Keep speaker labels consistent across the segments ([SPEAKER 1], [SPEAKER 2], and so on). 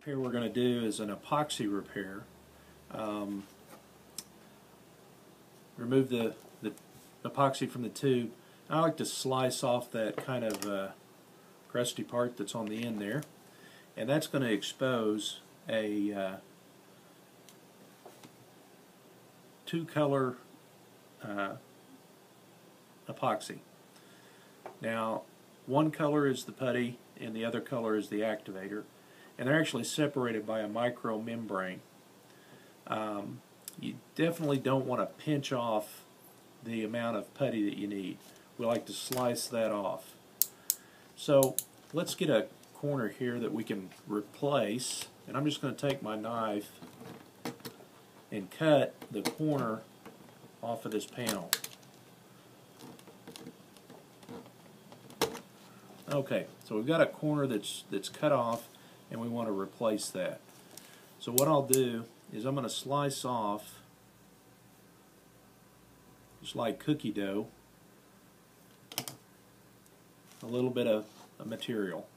[SPEAKER 1] repair we're going to do is an epoxy repair. Remove the epoxy from the tube. I like to slice off that kind of crusty part that's on the end there, and that's going to expose a two-color epoxy. Now, one color is the putty and the other color is the activator, and they're actually separated by a micro membrane. You definitely don't want to pinch off the amount of putty that you need. We like to slice that off. So let's get a corner here that we can replace, and I'm just going to take my knife and cut the corner off of this panel. Okay, so we've got a corner that's cut off, and we want to replace that. So what I'll do is I'm going to slice off, just like cookie dough, a little bit of material.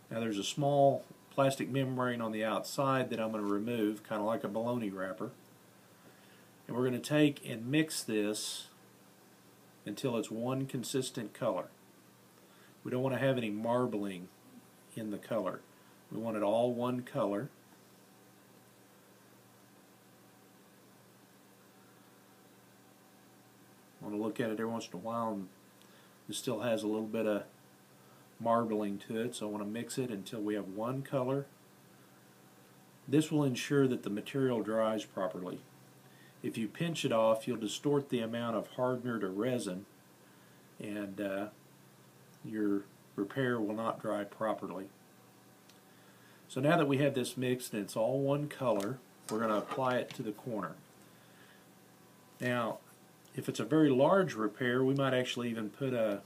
[SPEAKER 1] Now there's a small plastic membrane on the outside that I'm going to remove, kind of like a bologna wrapper. And we're going to take and mix this until it's one consistent color. We don't want to have any marbling in the color. We want it all one color. I want to look at it every once in a while, and it still has a little bit of marbling to it, so I want to mix it until we have one color. This will ensure that the material dries properly. If you pinch it off, you'll distort the amount of hardener to resin, and your repair will not dry properly. So now that we have this mixed and it's all one color, we're going to apply it to the corner. Now, if it's a very large repair, we might actually even put a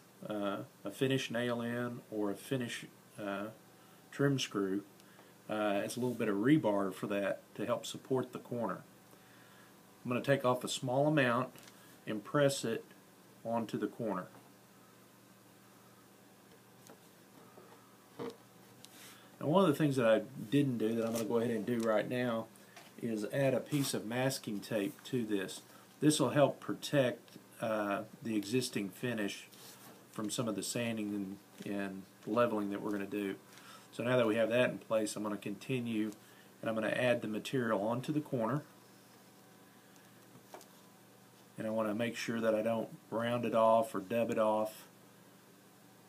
[SPEAKER 1] finish nail in or a finish trim screw. It's a little bit of rebar for that to help support the corner. I'm going to take off a small amount and press it onto the corner. Now, one of the things that I didn't do that I'm going to go ahead and do right now is add a piece of masking tape to this. This will help protect the existing finish from some of the sanding and leveling that we're going to do. So now that we have that in place, I'm going to continue, and I'm going to add the material onto the corner. And I want to make sure that I don't round it off or dub it off,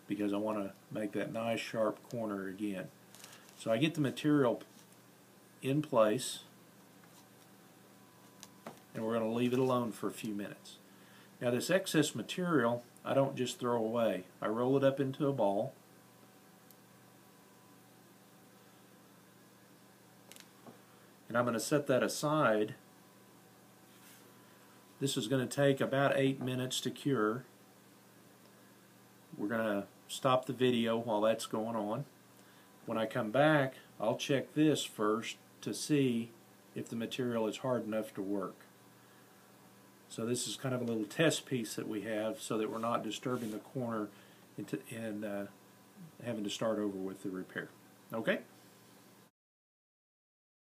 [SPEAKER 1] because I want to make that nice sharp corner again. So I get the material in place, and we're going to leave it alone for a few minutes. Now this excess material I don't just throw away. I roll it up into a ball, and I'm going to set that aside. This is going to take about 8 minutes to cure. We're going to stop the video while that's going on. When I come back, I'll check this first to see if the material is hard enough to work. So this is kind of a little test piece that we have so that we're not disturbing the corner and having to start over with the repair. Okay?